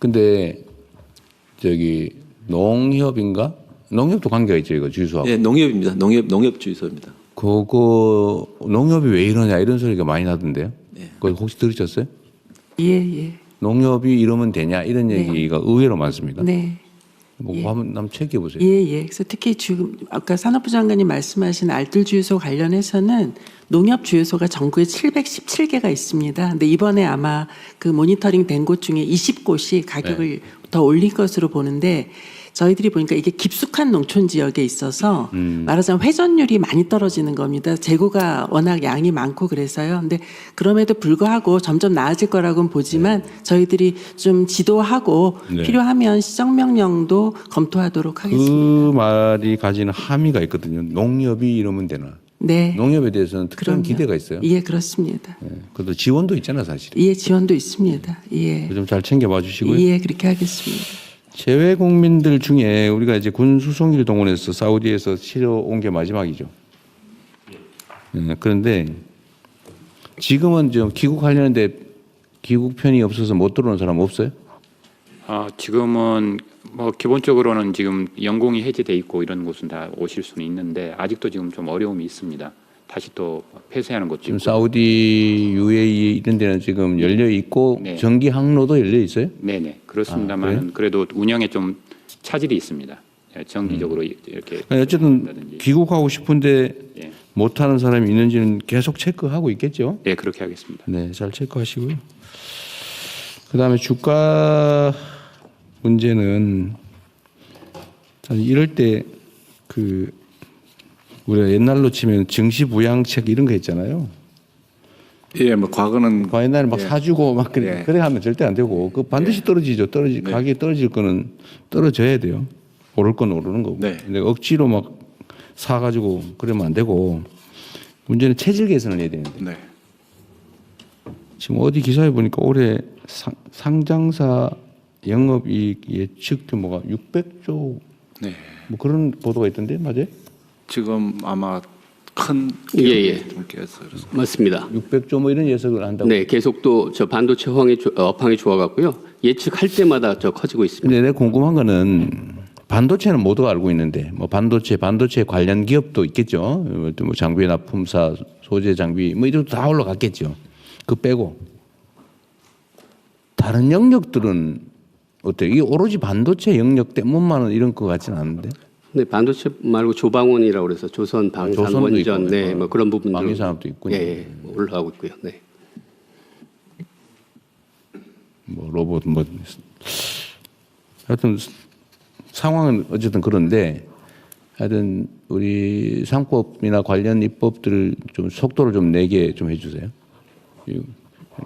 근데 저기 농협인가? 농협도 관계가 있죠, 이거 주유소하고. 네, 농협입니다. 농협 주유소입니다. 그거 농협이 왜 이러냐 이런 소리가 많이 나던데요. 네. 그거 혹시 들으셨어요? 예. 농협이 이러면 되냐 이런 네. 얘기가 의외로 많습니다. 네. 뭐 예. 한번 체크해 보세요. 예. 그래서 특히 지금 아까 산업부 장관님 말씀하신 알뜰 주유소 관련해서는 농협 주유소가 전국에 717개가 있습니다. 근데 이번에 아마 그 모니터링 된 곳 중에 20곳이 가격을 더 올린 것으로 보는데 저희들이 보니까 이게 깊숙한 농촌 지역에 있어서 말하자면 회전율이 많이 떨어지는 겁니다. 재고가 워낙 양이 많고 그래서요. 근데 그럼에도 불구하고 점점 나아질 거라고는 보지만 저희들이 좀 지도하고 네. 필요하면 시정명령도 검토하도록 하겠습니다. 그 말이 가지는 함의가 있거든요. 농협이 이러면 되나? 네. 농협에 대해서는 특별한 그럼요. 기대가 있어요. 예, 그렇습니다. 네. 그래도 지원도 있잖아 사실. 예, 지원도 있습니다. 예. 좀 잘 챙겨봐 주시고요. 예, 그렇게 하겠습니다. 재외 국민들 중에 우리가 이제 군 수송기를 동원해서 사우디에서 치러 온 게 마지막이죠. 그런데 지금은 좀 귀국하려는데 귀국편이 없어서 못 들어오는 사람 없어요? 지금은 뭐 기본적으로는 지금 연공이 해제돼 있고 이런 곳은 다 오실 수는 있는데 아직도 지금 좀 어려움이 있습니다. 다시 또 폐쇄하는 것도 지금 있고. 사우디, UAE 이런 데는 지금 열려 있고 네. 전기 항로도 열려 있어요? 네네 그렇습니다만 그래도 운영에 좀 차질이 있습니다. 예, 정기적으로 이렇게 어쨌든 한다든지. 귀국하고 싶은데 예. 못하는 사람이 있는지는 계속 체크하고 있겠죠. 예, 그렇게 하겠습니다. 네, 잘 체크하시고요. 그다음에 주가 문제는 사실 이럴 때 그 우리가 옛날로 치면 증시부양책 이런 거 있잖아요. 예, 뭐 과거는 옛날에 막 예. 사주고 막 그래, 예. 그래 하면 절대 안 되고 그 반드시 떨어지죠. 가격이 떨어질 거는 떨어져야 돼요. 오를 건 오르는 거고. 네. 근데 억지로 막 사가지고 그러면 안 되고 문제는 체질 개선을 해야 되는데 네. 지금 어디 기사에 보니까 올해 상장사 영업이익 예측 규모가 600조 네. 뭐 그런 보도가 있던데 맞아요? 지금 아마 큰 예. 좀 깨서 그래서 맞습니다. 600조 뭐 이런 예측을 한다고. 네, 계속 또 저 반도체 업황이 좋아갖고요. 예측할 때마다 저 커지고 있습니다. 근데 내가 궁금한 거는 반도체는 모두가 알고 있는데 뭐 반도체 관련 기업도 있겠죠. 뭐 장비 납품사, 소재 장비 뭐 이런 다 올라갔겠죠. 그 빼고 다른 영역들은 어때요? 이게 오로지 반도체 영역 때문만은 이런 것 같지는 않은데. 네, 반도체 말고 조방원이라고 그래서 조선 방산 조선도 원전 있고, 네, 뭐 그런 부분들 방위산업도 있군요. 예, 뭐 올라가고 있고요. 네. 뭐 로봇 뭐 하여튼 상황은 어쨌든 그런데 하여튼 우리 상법이나 관련 입법들을 좀 속도를 좀 내게 좀 해주세요.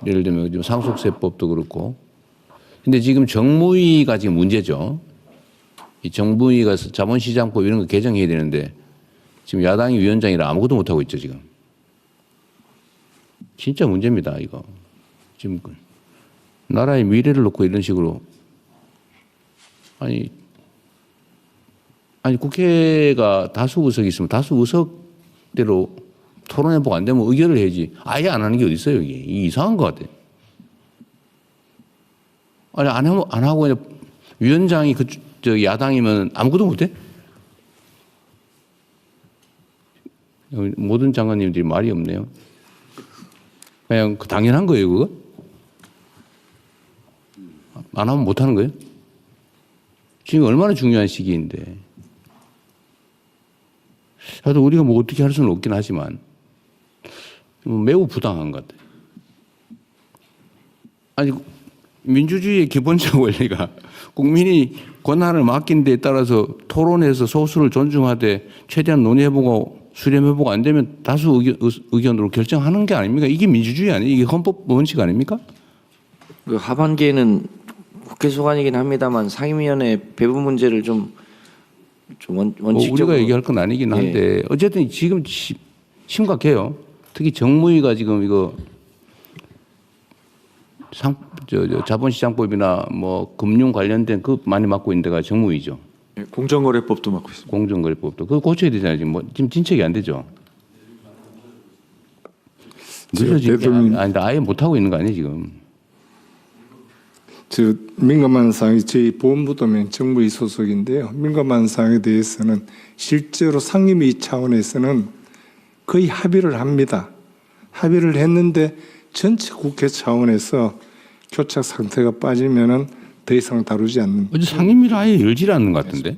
예를 들면 지금 상속세법도 그렇고. 근데 지금 정무위가 지금 문제죠. 이 정무위가 자본시장법 이런 거 개정해야 되는데 지금 야당이 위원장이라 아무것도 못 하고 있죠 지금. 진짜 문제입니다 이거. 지금 나라의 미래를 놓고 이런 식으로 아니 국회가 다수 의석이 있으면 다수 의석대로 토론해보고 안 되면 의결을 해야지. 아예 안 하는 게 어디 있어요 이게. 이게 이상한 것 같아. 아니 안 하고 그냥 위원장이 저 야당이면 아무것도 못해? 모든 장관님들이 말이 없네요. 그냥 당연한 거예요 그거? 안 하면 못 하는 거예요? 지금 얼마나 중요한 시기인데. 하여튼 우리가 뭐 어떻게 할 수는 없긴 하지만 매우 부당한 것 같아요. 아니 민주주의의 기본적 원리가 국민이 권한을 맡긴 데에 따라서 토론해서 소수를 존중하되 최대한 논의해보고 수렴해보고 안 되면 다수 의견으로 결정하는 게 아닙니까? 이게 민주주의 아니에요? 이게 헌법 원칙 아닙니까? 그 하반기에는 국회 소관이긴 합니다만 상임위원회 배분 문제를 좀 원칙적으로 우리가 얘기할 건 아니긴 한데 어쨌든 지금 심각해요. 특히 정무위가 지금 이거 자본시장법이나 뭐 금융 관련된 그 많이 맡고 있는 데가 정무위죠. 공정거래법도 맡고 있습니다. 공정거래법도 그거 고쳐야 되잖아요. 지금 진척이 안 되죠. 늘려진 게 아니다. 아예 못 하고 있는 거 아니에요 지금. 민감한 사항이 저희 보훈부도면 정부의 소속인데요. 민감한 사항에 대해서는 실제로 상임위 차원에서는 거의 합의를 합니다. 합의를 했는데 전체 국회 차원에서 교착 상태가 빠지면은 더 이상 다루지 않는. 어제 상임위를 아예 열질 않는 것 같은데.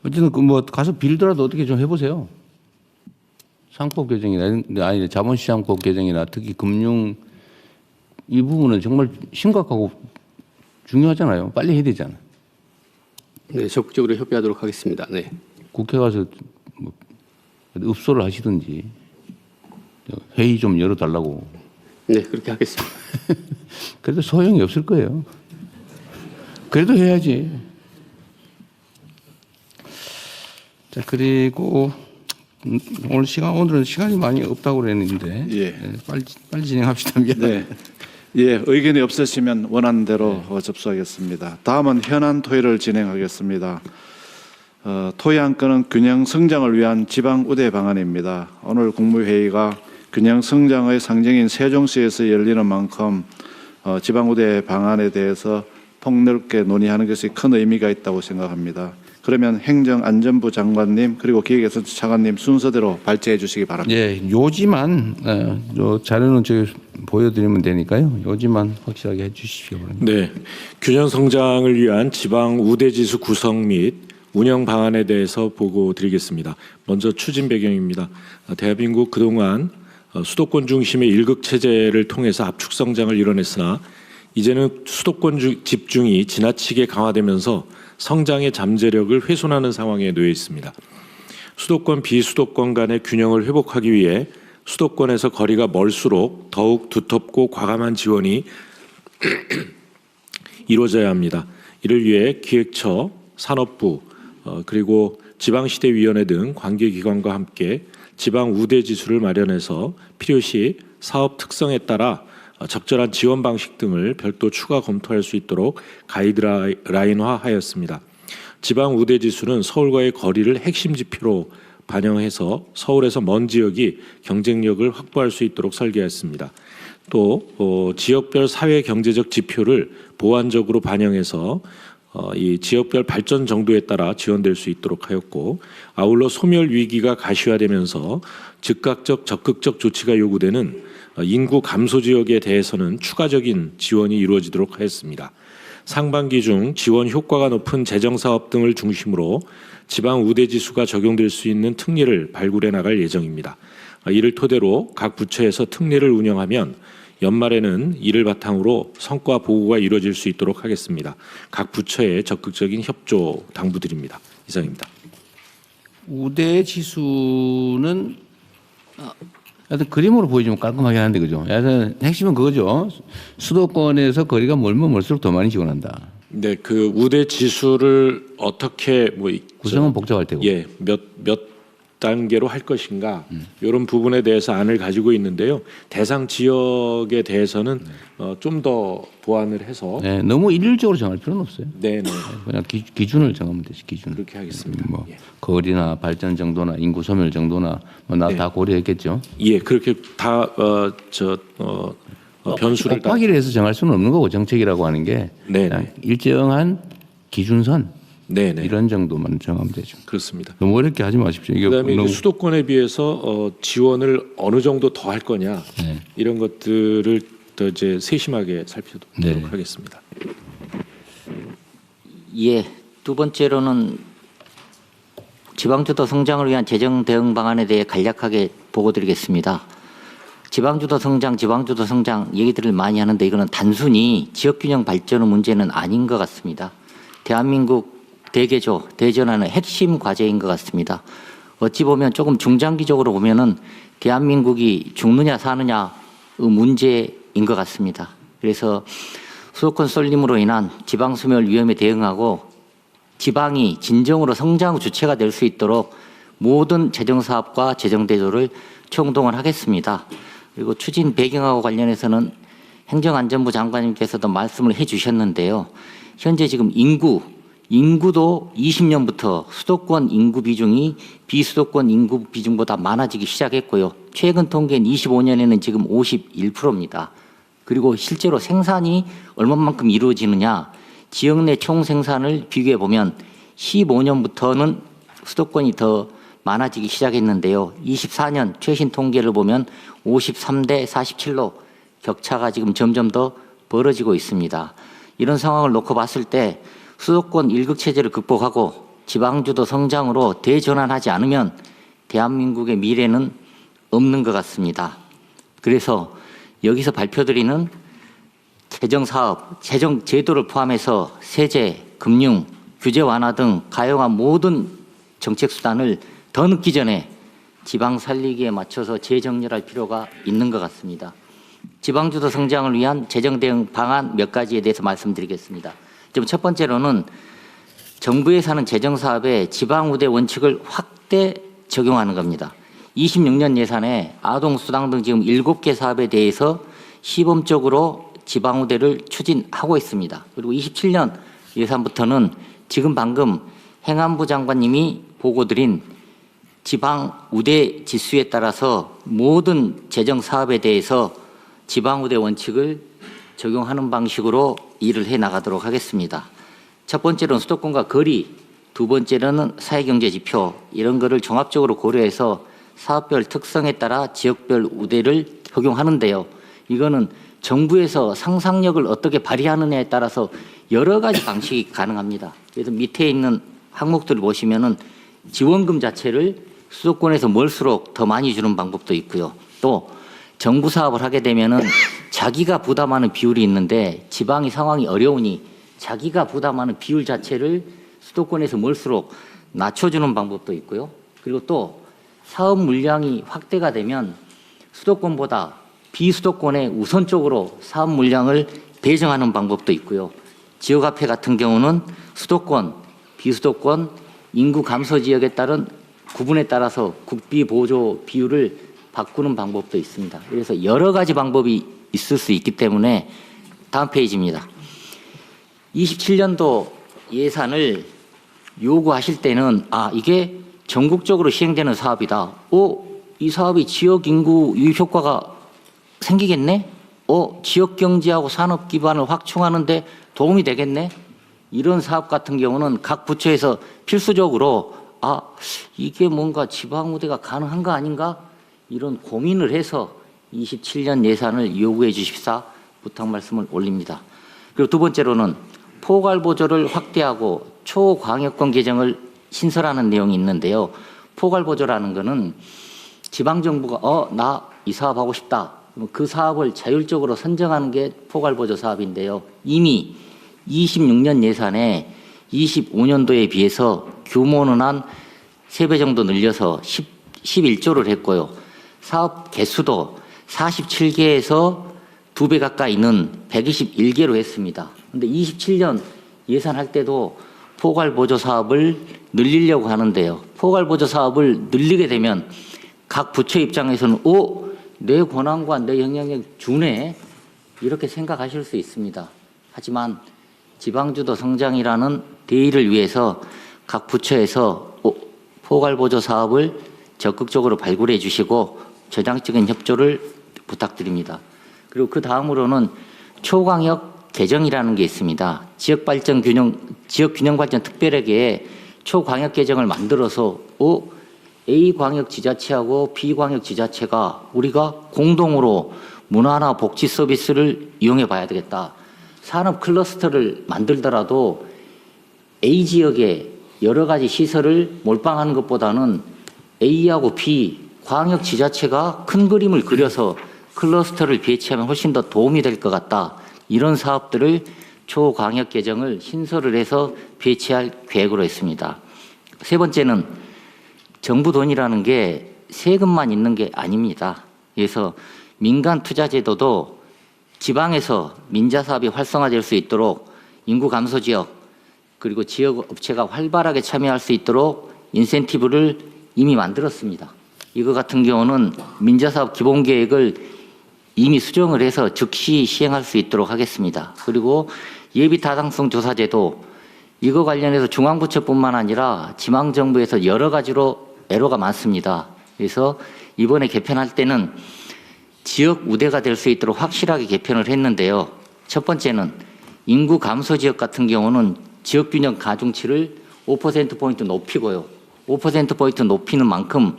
어쨌든 그 뭐 가서 빌더라도 어떻게 좀 해보세요. 상법 개정이나 아니 자본시장법 개정이나 특히 금융 이 부분은 정말 심각하고 중요하잖아요. 빨리 해야 되잖아. 네, 적극적으로 협의하도록 하겠습니다. 네. 국회 가서 뭐 읍소를 하시든지 회의 좀 열어달라고. 네, 그렇게 하겠습니다. 그래도 소용이 없을 거예요. 그래도 해야지. 자, 그리고 오늘은 시간이 많이 없다고 그랬는데 예. 빨리 진행합시다. 미안해요. 네. 예, 의견이 없으시면 원하는 대로 접수하겠습니다. 다음은 현안 토의를 진행하겠습니다. 토의 안건은 균형 성장을 위한 지방 우대 방안입니다. 오늘 국무회의가 균형 성장의 상징인 세종시에서 열리는 만큼 지방 우대 방안에 대해서 폭넓게 논의하는 것이 큰 의미가 있다고 생각합니다. 그러면 행정안전부 장관님 그리고 기획예술 차관님 순서대로 발제해 주시기 바랍니다. 예, 요지만 요 자료는 저기 보여드리면 되니까요. 요지만 확실하게 해주십시오. 네, 균형 성장을 위한 지방 우대지수 구성 및 운영 방안에 대해서 보고 드리겠습니다. 먼저 추진 배경입니다. 대한민국 그동안 수도권 중심의 일극 체제를 통해서 압축 성장을 이뤄냈으나 이제는 수도권 집중이 지나치게 강화되면서 성장의 잠재력을 훼손하는 상황에 놓여 있습니다. 수도권 비수도권 간의 균형을 회복하기 위해 수도권에서 거리가 멀수록 더욱 두텁고 과감한 지원이 이루어져야 합니다. 이를 위해 기획처, 산업부, 그리고 지방시대위원회 등 관계기관과 함께 지방 우대지수를 마련해서 필요시 사업 특성에 따라 적절한 지원 방식 등을 별도 추가 검토할 수 있도록 가이드라인화하였습니다. 지방 우대지수는 서울과의 거리를 핵심 지표로 반영해서 서울에서 먼 지역이 경쟁력을 확보할 수 있도록 설계했습니다. 또 지역별 사회 경제적 지표를 보완적으로 반영해서 이 지역별 발전 정도에 따라 지원될 수 있도록 하였고, 아울러 소멸 위기가 가시화되면서 즉각적 적극적 조치가 요구되는 인구 감소 지역에 대해서는 추가적인 지원이 이루어지도록 하였습니다. 상반기 중 지원 효과가 높은 재정사업 등을 중심으로 지방 우대지수가 적용될 수 있는 특례를 발굴해 나갈 예정입니다. 이를 토대로 각 부처에서 특례를 운영하면 연말에는 이를 바탕으로 성과 보고가 이루어질 수 있도록 하겠습니다. 각 부처의 적극적인 협조 당부드립니다. 이상입니다. 우대 지수는 하여튼 그림으로 보여주면 깔끔하게 하는데 그죠? 하여튼 핵심은 그거죠. 수도권에서 거리가 멀면 멀수록 더 많이 지원한다. 네, 그 우대 지수를 어떻게 구성은 복잡할 테고. 예, 몇 단계로 할 것인가 이런 부분에 대해서 안을 가지고 있는데요. 대상 지역에 대해서는 좀 더 보완을 해서 네, 너무 일률적으로 정할 필요는 없어요. 네, 그냥 기준을 정하면 되지. 기준. 그렇게 하겠습니다. 뭐 예. 거리나 발전 정도나 인구 소멸 정도나 나 다 고려했겠죠. 예, 그렇게 다 변수를 다 곱하기를 해서 정할 수는 없는 거고 정책이라고 하는 게 네, 그냥 일정한 기준선 네, 이런 정도만 정하면 되죠. 그렇습니다. 너무 어렵게 하지 마십시오. 이게 그다음에 이제 너무 수도권에 비해서 지원을 어느 정도 더 할 거냐 네. 이런 것들을 더 이제 세심하게 살펴보도록 네. 하겠습니다. 예, 두 번째로는 지방주도 성장을 위한 재정 대응 방안에 대해 간략하게 보고드리겠습니다. 지방주도 성장 얘기들을 많이 하는데 이거는 단순히 지역균형 발전의 문제는 아닌 것 같습니다. 대한민국 대개조, 대전하는 핵심 과제인 것 같습니다. 어찌 보면 조금 중장기적으로 보면은 대한민국이 죽느냐 사느냐의 문제인 것 같습니다. 그래서 수도권 쏠림으로 인한 지방 소멸 위험에 대응하고 지방이 진정으로 성장 주체가 될 수 있도록 모든 재정사업과 재정대조를 총동원 하겠습니다. 그리고 추진 배경하고 관련해서는 행정안전부 장관님께서도 말씀을 해주셨는데요. 현재 지금 인구도 20년부터 수도권 인구 비중이 비수도권 인구 비중보다 많아지기 시작했고요. 최근 통계는 25년에는 지금 51%입니다. 그리고 실제로 생산이 얼마만큼 이루어지느냐, 지역 내 총 생산을 비교해 보면 15년부터는 수도권이 더 많아지기 시작했는데요. 24년 최신 통계를 보면 53대 47로 격차가 지금 점점 더 벌어지고 있습니다. 이런 상황을 놓고 봤을 때 수도권 일극 체제를 극복하고 지방주도 성장으로 대전환하지 않으면 대한민국의 미래는 없는 것 같습니다. 그래서 여기서 발표드리는 재정사업, 재정제도를 포함해서 세제, 금융, 규제 완화 등 가용한 모든 정책수단을 더 늦기 전에 지방 살리기에 맞춰서 재정렬할 필요가 있는 것 같습니다. 지방주도 성장을 위한 재정 대응 방안 몇 가지에 대해서 말씀드리겠습니다. 첫 번째로는 정부 예산은 재정사업에 지방우대 원칙을 확대 적용하는 겁니다. 26년 예산에 아동수당 등 지금 7개 사업에 대해서 시범적으로 지방우대를 추진하고 있습니다. 그리고 27년 예산부터는 지금 방금 행안부 장관님이 보고드린 지방우대 지수에 따라서 모든 재정사업에 대해서 지방우대 원칙을 적용하는 방식으로 일을 해나가도록 하겠습니다. 첫 번째로는 수도권과 거리, 두 번째로는 사회경제지표, 이런 거를 종합적으로 고려해서 사업별 특성에 따라 지역별 우대를 적용하는데요. 이거는 정부에서 상상력을 어떻게 발휘하느냐에 따라서 여러 가지 방식이 가능합니다. 그래서 밑에 있는 항목들을 보시면은 지원금 자체를 수도권에서 멀수록 더 많이 주는 방법도 있고요. 또 정부 사업을 하게 되면은 자기가 부담하는 비율이 있는데 지방이 상황이 어려우니 자기가 부담하는 비율 자체를 수도권에서 멀수록 낮춰주는 방법도 있고요. 그리고 또 사업 물량이 확대가 되면 수도권보다 비수도권에 우선적으로 사업 물량을 배정하는 방법도 있고요. 지역화폐 같은 경우는 수도권, 비수도권, 인구 감소 지역에 따른 구분에 따라서 국비 보조 비율을 바꾸는 방법도 있습니다. 그래서 여러 가지 방법이 있을 수 있기 때문에 다음 페이지입니다. 27년도 예산을 요구하실 때는 이게 전국적으로 시행되는 사업이다. 이 사업이 지역 인구 유입 효과가 생기겠네? 지역 경제하고 산업 기반을 확충하는 데 도움이 되겠네? 이런 사업 같은 경우는 각 부처에서 필수적으로 이게 뭔가 지방우대가 가능한 거 아닌가? 이런 고민을 해서 27년 예산을 요구해 주십사 부탁 말씀을 올립니다. 그리고 두 번째로는 포괄보조를 확대하고 초광역권 개정을 신설하는 내용이 있는데요. 포괄보조라는 거는 지방정부가 나 이 사업 하고 싶다. 그 사업을 자율적으로 선정하는 게 포괄보조 사업인데요. 이미 26년 예산에 25년도에 비해서 규모는 한 3배 정도 늘려서 11조를 했고요. 사업 개수도 47개에서 2배 가까이는 121개로 했습니다. 그런데 27년 예산할 때도 포괄보조 사업을 늘리려고 하는데요. 포괄보조 사업을 늘리게 되면 각 부처 입장에서는 내 권한과 내 영향력 주네 이렇게 생각하실 수 있습니다. 하지만 지방주도 성장이라는 대의를 위해서 각 부처에서 포괄보조 사업을 적극적으로 발굴해 주시고 저장적인 협조를 부탁드립니다. 그리고 그 다음으로는 초광역 개정이라는 게 있습니다. 지역균형발전 특별회계에 초광역 개정을 만들어서 A광역지자체하고 B광역지자체가 우리가 공동으로 문화나 복지 서비스를 이용해 봐야 되겠다. 산업 클러스터를 만들더라도 A 지역에 여러 가지 시설을 몰빵하는 것보다는 A하고 B 광역지자체가 큰 그림을 그려서 클러스터를 배치하면 훨씬 더 도움이 될 것 같다. 이런 사업들을 초광역 개정을 신설을 해서 배치할 계획으로 했습니다. 세 번째는 정부 돈이라는 게 세금만 있는 게 아닙니다. 그래서 민간 투자 제도도 지방에서 민자 사업이 활성화될 수 있도록 인구 감소 지역 그리고 지역 업체가 활발하게 참여할 수 있도록 인센티브를 이미 만들었습니다. 이거 같은 경우는 민자 사업 기본 계획을 이미 수정을 해서 즉시 시행할 수 있도록 하겠습니다. 그리고 예비 타당성 조사 제도 이거 관련해서 중앙부처뿐만 아니라 지방정부에서 여러 가지로 애로가 많습니다. 그래서 이번에 개편할 때는 지역 우대가 될 수 있도록 확실하게 개편을 했는데요. 첫 번째는 인구 감소 지역 같은 경우는 지역균형 가중치를 5%포인트 높이고요. 5%포인트 높이는 만큼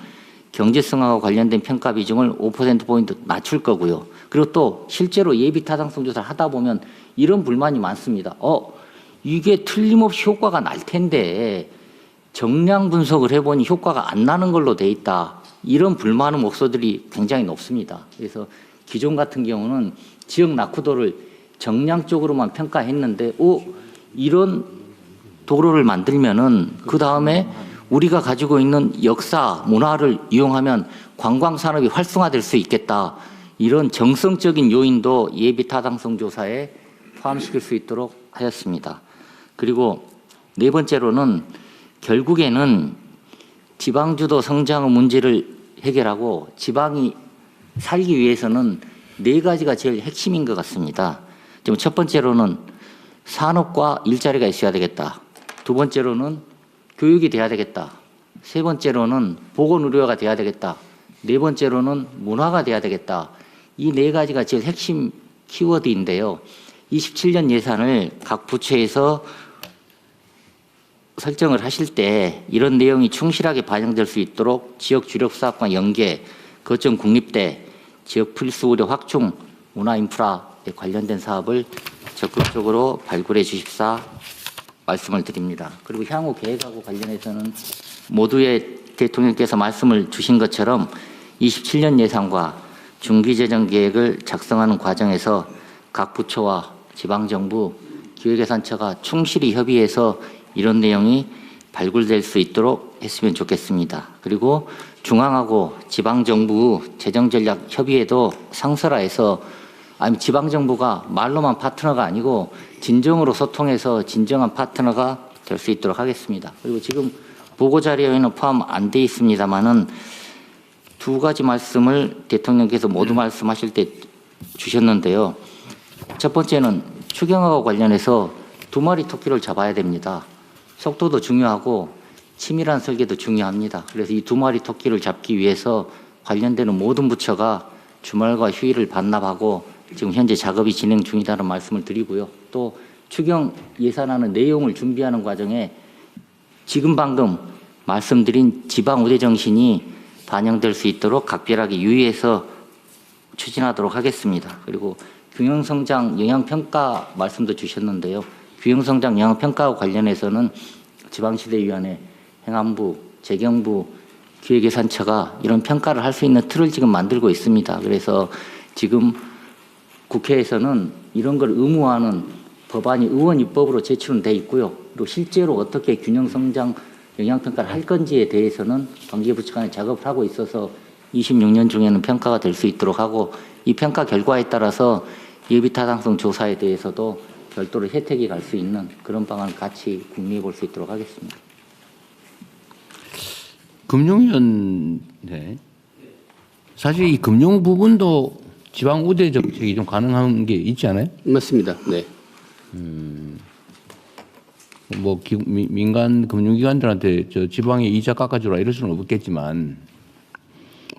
경제성하고 관련된 평가 비중을 5%포인트 낮출 거고요. 그리고 또 실제로 예비 타당성 조사를 하다 보면 이런 불만이 많습니다. 이게 틀림없이 효과가 날 텐데 정량 분석을 해보니 효과가 안 나는 걸로 돼 있다. 이런 불만의 목소리들이 굉장히 높습니다. 그래서 기존 같은 경우는 지역 낙후도를 정량 쪽으로만 평가했는데 이런 도로를 만들면은 그 다음에 우리가 가지고 있는 역사, 문화를 이용하면 관광 산업이 활성화될 수 있겠다. 이런 정성적인 요인도 예비 타당성 조사에 포함시킬 수 있도록 하였습니다. 그리고 네 번째로는 결국에는 지방주도 성장의 문제를 해결하고 지방이 살기 위해서는 네 가지가 제일 핵심인 것 같습니다. 지금 첫 번째로는 산업과 일자리가 있어야 되겠다. 두 번째로는 교육이 돼야 되겠다. 세 번째로는 보건의료가 돼야 되겠다. 네 번째로는 문화가 돼야 되겠다. 이 네 가지가 제일 핵심 키워드인데요. 27년 예산을 각 부처에서 설정을 하실 때 이런 내용이 충실하게 반영될 수 있도록 지역 주력 사업과 연계, 거점 국립대, 지역 필수 의료 확충, 문화 인프라에 관련된 사업을 적극적으로 발굴해 주십사 말씀을 드립니다. 그리고 향후 계획하고 관련해서는 모두의 대통령께서 말씀을 주신 것처럼 27년 예산과 중기재정 계획을 작성하는 과정에서 각 부처와 지방정부, 기획예산처가 충실히 협의해서 이런 내용이 발굴될 수 있도록 했으면 좋겠습니다. 그리고 중앙하고 지방정부 재정전략 협의회도 상설화해서 지방정부가 말로만 파트너가 아니고 진정으로 소통해서 진정한 파트너가 될 수 있도록 하겠습니다. 그리고 지금 보고자료에는 포함 안 돼 있습니다만은 두 가지 말씀을 대통령께서 모두 말씀하실 때 주셨는데요. 첫 번째는 추경하고 관련해서 두 마리 토끼를 잡아야 됩니다. 속도도 중요하고 치밀한 설계도 중요합니다. 그래서 이 두 마리 토끼를 잡기 위해서 관련되는 모든 부처가 주말과 휴일을 반납하고 지금 현재 작업이 진행 중이다는 말씀을 드리고요. 또 추경 예산안의 내용을 준비하는 과정에 지금 방금 말씀드린 지방 우대 정신이 반영될 수 있도록 각별하게 유의해서 추진하도록 하겠습니다. 그리고 균형성장 영향평가 말씀도 주셨는데요. 균형성장 영향평가와 관련해서는 지방시대위원회, 행안부, 재경부, 기획예산처가 이런 평가를 할 수 있는 틀을 지금 만들고 있습니다. 그래서 지금 국회에서는 이런 걸 의무화하는 법안이 의원 입법으로 제출은 돼 있고요. 그리고 실제로 어떻게 균형성장 영향평가를 할 건지에 대해서는 관계부처 간에 작업을 하고 있어서 26년 중에는 평가가 될 수 있도록 하고 이 평가 결과에 따라서 예비타당성 조사에 대해서도 별도로 혜택이 갈 수 있는 그런 방안을 같이 궁리해 볼 수 있도록 하겠습니다. 금융위원회 사실 이 금융 부분도 지방 우대 정책이 좀 가능한 게 있지 않아요? 맞습니다. 네. 뭐 민간 금융기관들한테 저 지방에 이자 깎아주라 이럴 수는 없겠지만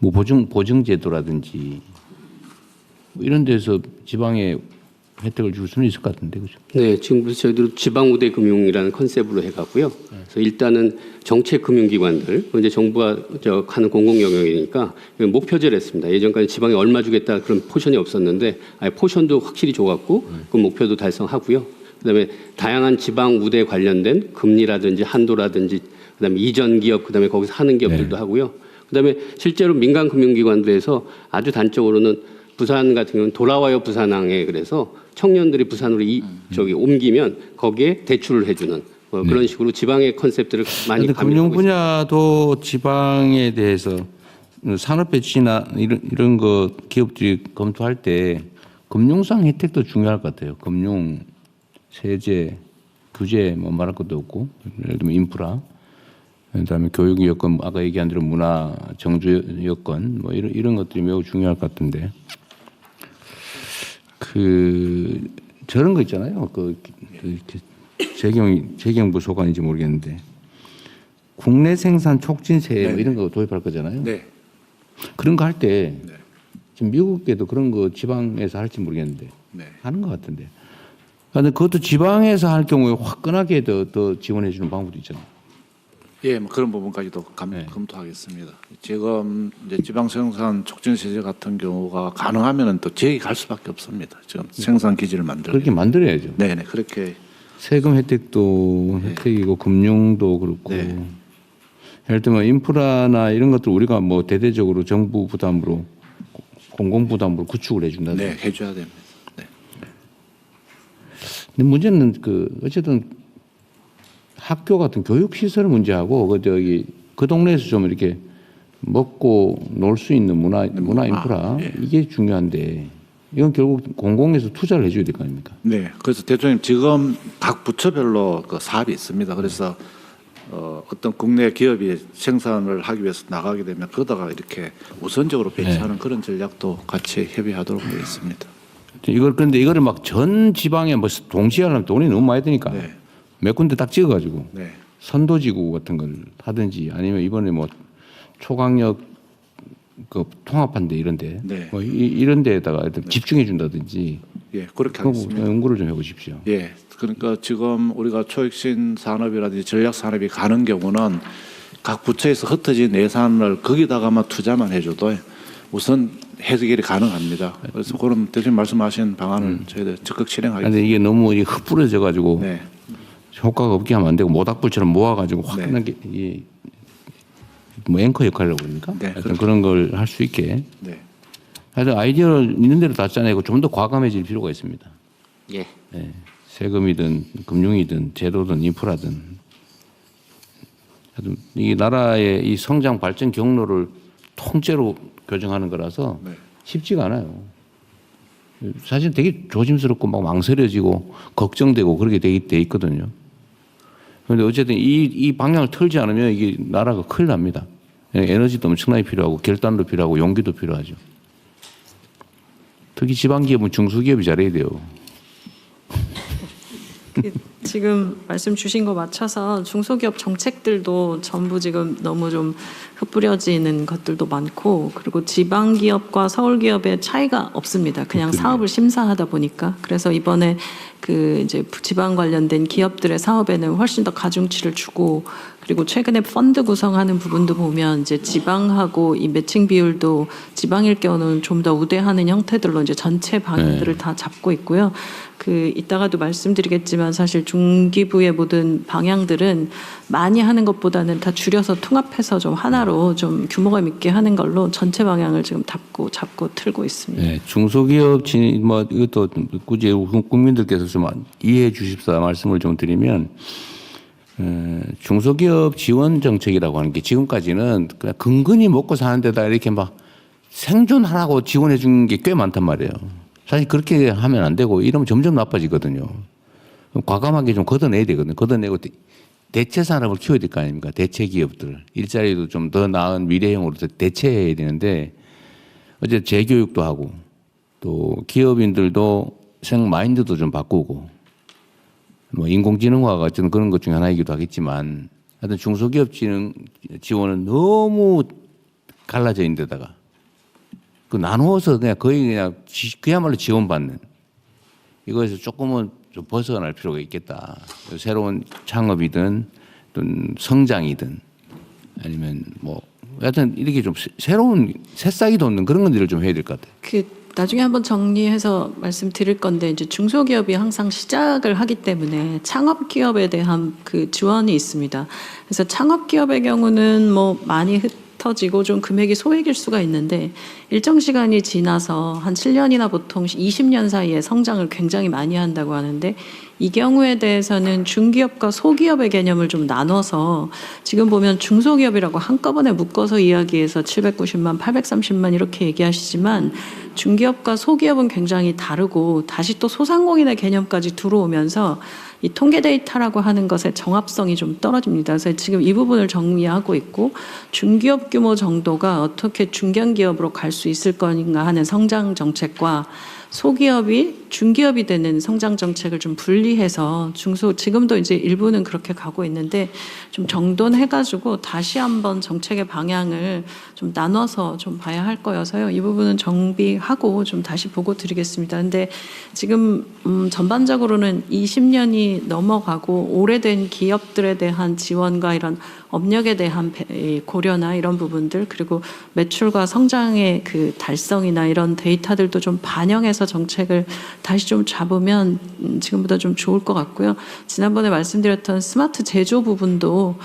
뭐 보증제도라든지 뭐 이런 데서 지방에 혜택을 줄 수는 있을 것 같은데 그죠? 네, 지금부터 저희도 지방 우대 금융이라는 컨셉으로 해가고요. 그래서 일단은 정책 금융기관들, 이제 정부가 하는 공공 영역이니까 목표제를 했습니다. 예전까지 지방에 얼마 주겠다 그런 포션이 없었는데 포션도 확실히 줘갖고 그 목표도 달성하고요. 그다음에 다양한 지방 우대 관련된 금리라든지 한도라든지 그다음에 이전 기업 그다음에 거기서 하는 기업들도 하고요. 그다음에 실제로 민간 금융기관들에서 아주 단적으로는 부산 같은 경우는 돌아와요 부산항에 그래서 청년들이 부산으로 옮기면 거기에 대출을 해주는 그런 식으로 지방의 컨셉들을 많이 금융 분야도 지방에 대해서 산업 배치나 이런 거 기업들이 검토할 때 금융상 혜택도 중요할 것 같아요. 금융, 세제, 규제 뭐 말할 것도 없고 예를 들면 인프라, 그다음에 교육 여건 아까 얘기한 대로 문화, 정주 여건 뭐 이런 것들이 매우 중요할 것 같은데. 저런 거 있잖아요. 재경부 소관인지 모르겠는데 국내 생산 촉진세 뭐 이런 거 도입할 거잖아요. 네. 그런 거 할 때 지금 미국에도 그런 거 지방에서 할지 모르겠는데 네. 하는 것 같은데. 그런데 그것도 지방에서 할 경우에 화끈하게 더 지원해 주는 방법도 있잖아요. 예, 뭐 그런 부분까지도 검토하겠습니다. 지금 이제 지방 생산 촉진 세제 같은 경우가 가능하면은 또 지역이 갈 수밖에 없습니다. 지금 생산 기지를 만들고. 그렇게 만들어야죠. 네, 네, 그렇게. 세금 혜택도 혜택이고 금융도 그렇고 네. 예를 들면 인프라나 이런 것들 우리가 뭐 대대적으로 정부 부담으로 공공 부담으로 구축을 해준다. 네, 해줘야 됩니다. 네. 근데 문제는 그 어쨌든 학교 같은 교육 시설 문제하고 그 동네에서 좀 이렇게 먹고 놀 수 있는 문화 인프라 예. 이게 중요한데 이건 결국 공공에서 투자를 해줘야 될 거 아닙니까? 네, 그래서 대통령 지금 각 부처별로 그 사업이 있습니다. 그래서 어떤 국내 기업이 생산을 하기 위해서 나가게 되면 거기다가 이렇게 우선적으로 배치하는 그런 전략도 같이 협의하도록 하겠습니다. 그런데 이거를 막 전 지방에 뭐 동시에 하려면 돈이 너무 많이 드니까 네. 몇 군데 딱 찍어가지고 네, 선도지구 같은 걸 하든지 아니면 이번에 뭐 초강력 그 통합한데 이런데 네. 뭐 이런 데에다가 집중해 준다든지 예, 그렇게 그거 하겠습니다. 연구를 좀 해보십시오. 예, 그러니까 지금 우리가 초혁신 산업이라든지 전략 산업이 가는 경우는 각 부처에서 흩어진 예산을 거기다가만 투자만 해줘도 우선 해결이 가능합니다. 그래서 그런 대표님 말씀하신 방안을 저희들 적극 실행하겠습니다. 그런데 이게 너무 흩뿌려져 가지고 네, 효과가 없게 하면 안 되고 모닥불처럼 모아가지고 화끈하게 뭐 앵커 역할을 그럽니까? 네, 하여튼 그렇죠. 그런 걸 할 수 있게 네, 하여튼 아이디어를 있는 대로 다 짜내고 좀 더 과감해질 필요가 있습니다. 예. 네. 세금이든 금융이든 제도든 인프라든 하여튼 이 나라의 이 성장 발전 경로를 통째로 교정하는 거라서 네. 쉽지가 않아요. 사실 되게 조심스럽고 막 망설여지고 걱정되고 그렇게 돼 있거든요. 그런데 어쨌든 이 방향을 틀지 않으면 이게 나라가 큰일 납니다. 에너지도 엄청나게 필요하고 결단도 필요하고 용기도 필요하죠. 특히 지방기업은 중소기업이 잘해야 돼요. 지금 말씀 주신 거 맞춰서 중소기업 정책들도 전부 지금 너무 좀 흩뿌려지는 것들도 많고 그리고 지방기업과 서울기업의 차이가 없습니다. 그냥 사업을 심사하다 보니까 그래서 이번에 그 이제 지방 관련된 기업들의 사업에는 훨씬 더 가중치를 주고 그리고 최근에 펀드 구성하는 부분도 보면 이제 지방하고 이 매칭 비율도 지방일 경우는 좀 더 우대하는 형태들로 이제 전체 방향들을 다 잡고 있고요. 그 이따가도 말씀드리겠지만 사실 중기부의 모든 방향들은 많이 하는 것보다는 다 줄여서 통합해서 좀 하나로 좀 규모감 있게 하는 걸로 전체 방향을 지금 잡고 틀고 있습니다. 네, 중소기업 뭐 이것도 굳이 국민들께서 좀 이해해 주십사 말씀을 좀 드리면 중소기업 지원 정책이라고 하는 게 지금까지는 그냥 근근히 먹고 사는 데다 이렇게 막 생존하라고 지원해 준 게 꽤 많단 말이에요. 사실 그렇게 하면 안 되고 이러면 점점 나빠지거든요. 과감하게 좀 걷어내야 되거든요. 걷어내고 대체 산업을 키워야 될 거 아닙니까? 대체 기업들. 일자리도 좀 더 나은 미래형으로 대체해야 되는데 어제 재교육도 하고 또 기업인들도 생 마인드도 좀 바꾸고 뭐 인공지능화가 어쨌든 그런 것 중에 하나이기도 하겠지만 하여튼 중소기업 지원은 너무 갈라져 있는 데다가 그 나누어서 그냥 거의 그냥 그야말로 지원받는 이거에서 조금은 좀 벗어날 필요가 있겠다. 새로운 창업이든 또 성장이든 아니면 뭐 하여튼 이렇게 좀 새로운 새싹이 돋는 그런 것들을 좀 해야 될 것 같아요. 그 나중에 한번 정리해서 말씀드릴 건데 이제 중소기업이 항상 시작을 하기 때문에 창업기업에 대한 그 지원이 있습니다. 그래서 창업기업의 경우는 뭐 많이 흩어지고 좀 금액이 소액일 수가 있는데 일정 시간이 지나서 한 7년이나 보통 20년 사이에 성장을 굉장히 많이 한다고 하는데 이 경우에 대해서는 중기업과 소기업의 개념을 좀 나눠서 지금 보면 중소기업이라고 한꺼번에 묶어서 이야기해서 790만, 830만 이렇게 얘기하시지만 중기업과 소기업은 굉장히 다르고 다시 또 소상공인의 개념까지 들어오면서 이 통계 데이터라고 하는 것의 정합성이 좀 떨어집니다. 그래서 지금 이 부분을 정리하고 있고 중기업 규모 정도가 어떻게 중견기업으로 갈 수 있을 것인가 하는 성장 정책과 소기업이 중기업이 되는 성장 정책을 좀 분리해서 지금도 이제 일부는 그렇게 가고 있는데 좀 정돈해가지고 다시 한번 정책의 방향을 좀 나눠서 좀 봐야 할 거여서요. 이 부분은 정비하고 좀 다시 보고 드리겠습니다. 근데 지금 전반적으로는 20년이 넘어가고 오래된 기업들에 대한 지원과 이런 업력에 대한 고려나 이런 부분들, 그리고 매출과 성장의 그 달성이나 이런 데이터들도 좀 반영해서 정책을 다시 좀 잡으면 지금보다 좀 좋을 것 같고요. 지난번에 말씀드렸던 스마트 제조 부분도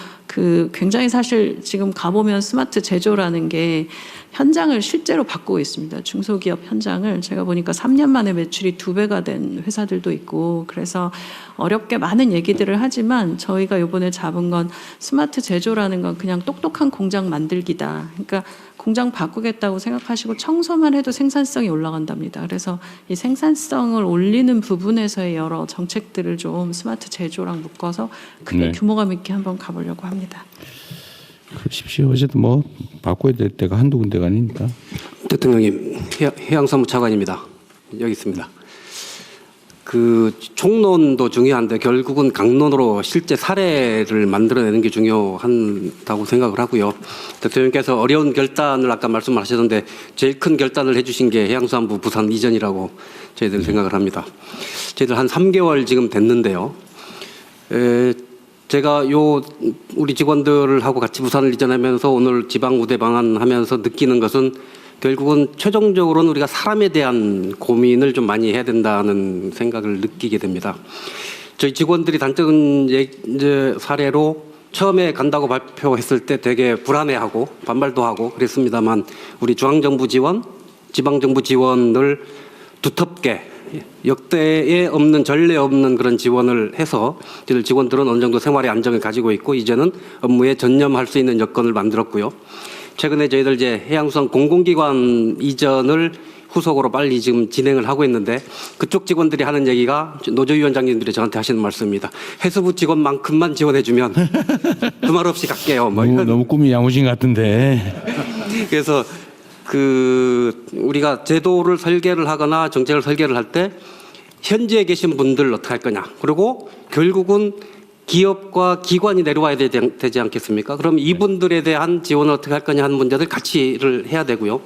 굉장히 사실 지금 가보면 스마트 제조라는 게 현장을 실제로 바꾸고 있습니다. 중소기업 현장을 제가 보니까 3년 만에 매출이 2배가 된 회사들도 있고, 그래서 어렵게 많은 얘기들을 하지만 저희가 이번에 잡은 건 스마트 제조라는 건 그냥 똑똑한 공장 만들기다. 그러니까 공장 바꾸겠다고 생각하시고 청소만 해도 생산성이 올라간답니다. 그래서 이 생산성을 올리는 부분에서의 여러 정책들을 좀 스마트 제조랑 묶어서 크게 규모감 있게 한번 가보려고 합니다. 그러십시오. 어쨌든 뭐 바꿔야 될 때가 한두 군데가 아니니까. 대통령님, 해양사무 차관입니다. 여기 있습니다. 그 총론도 중요한데 결국은 강론으로 실제 사례를 만들어내는 게 중요하다고 생각을 하고요. 대통령께서 어려운 결단을 아까 말씀하셨는데 제일 큰 결단을 해주신 게 해양수산부 부산 이전이라고 저희들은 생각을 합니다. 저희들 한 3개월 지금 됐는데요. 제가 우리 직원들을 하고 같이 부산을 이전하면서 오늘 지방 우대 방안 하면서 느끼는 것은 결국은 최종적으로는 우리가 사람에 대한 고민을 좀 많이 해야 된다는 생각을 느끼게 됩니다. 저희 직원들이 단적인 사례로 처음에 간다고 발표했을 때 되게 불안해하고 반발도 하고 그랬습니다만 우리 중앙정부 지원, 지방정부 지원을 두텁게 역대에 없는 전례 없는 그런 지원을 해서 저희 직원들은 어느 정도 생활의 안정을 가지고 있고 이제는 업무에 전념할 수 있는 여건을 만들었고요. 최근에 저희들 이제 해양수산 공공기관 이전을 후속으로 빨리 지금 진행을 하고 있는데 그쪽 직원들이 하는 얘기가 노조위원장님들이 저한테 하시는 말씀입니다. 해수부 직원만큼만 지원해주면 두말 없이 갈게요. 뭐 이런. 너무 꿈이 야무진 것 같은데. 그래서 우리가 제도를 설계를 하거나 정책을 설계를 할 때 현지에 계신 분들 어떻게 할 거냐. 그리고 결국은 기업과 기관이 내려와야 되지 않겠습니까? 그럼 이분들에 대한 지원을 어떻게 할 거냐 하는 문제들 같이를 해야 되고요.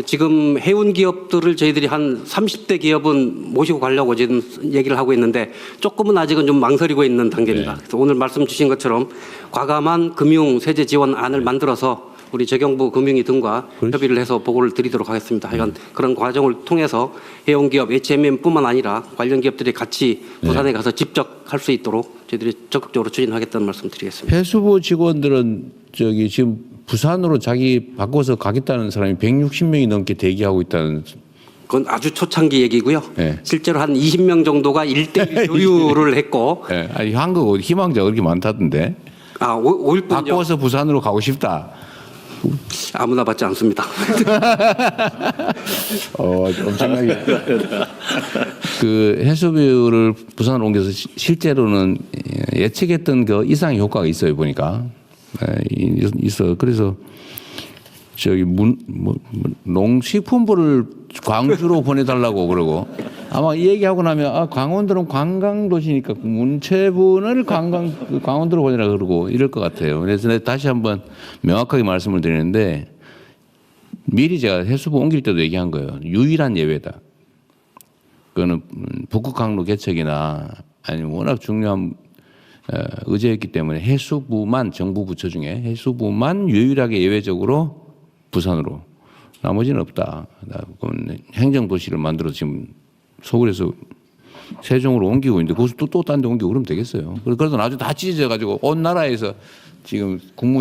지금 해운 기업들을 저희들이 한 30대 기업은 모시고 가려고 지금 얘기를 하고 있는데 조금은 아직은 좀 망설이고 있는 단계입니다. 그래서 오늘 말씀 주신 것처럼 과감한 금융 세제 지원안을 만들어서 우리 재경부 금융위 등과 협의를 해서 보고를 드리도록 하겠습니다. 하여간 그런 과정을 통해서 해운기업 HMM뿐만 아니라 관련 기업들이 같이 부산에 가서 직접 할 수 있도록 저희들이 적극적으로 추진하겠다는 말씀 드리겠습니다. 해수부 직원들은 지금 부산으로 자기 바꿔서 가겠다는 사람이 160명이 넘게 대기하고 있다는. 그건 아주 초창기 얘기고요. 네. 실제로 한 20명 정도가 1대1 교류를 했고. 네. 아니, 한국 희망자가 그렇게 많다던데. 올 뿐요. 바꿔서 부산으로 가고 싶다. 아무나 받지 않습니다. 엄청나게. 그 해수부를 부산으로 옮겨서 실제로는 예측했던 그 이상의 효과가 있어요, 보니까. 있어. 그래서 농식품부를 광주로 보내달라고 그러고 아마 이 얘기하고 나면 강원도는 관광도시니까 문체부를 강원도로 보내라 그러고 이럴 것 같아요. 그래서 다시 한번 명확하게 말씀을 드리는데 미리 제가 해수부 옮길 때도 얘기한 거예요. 유일한 예외다. 그거는 북극항로 개척이나 아니면 워낙 중요한 의제였기 때문에 해수부만 정부 부처 중에 해수부만 유일하게 예외적으로 부산으로 나머지는 없다. 행정도시를 만들어 지금 서울에서 세종으로 옮기고 있는데 거기서 또 딴 데 옮기고 그러면 되겠어요. 그래도 나중에 다 찢어져 가지고 온 나라에서 지금 국무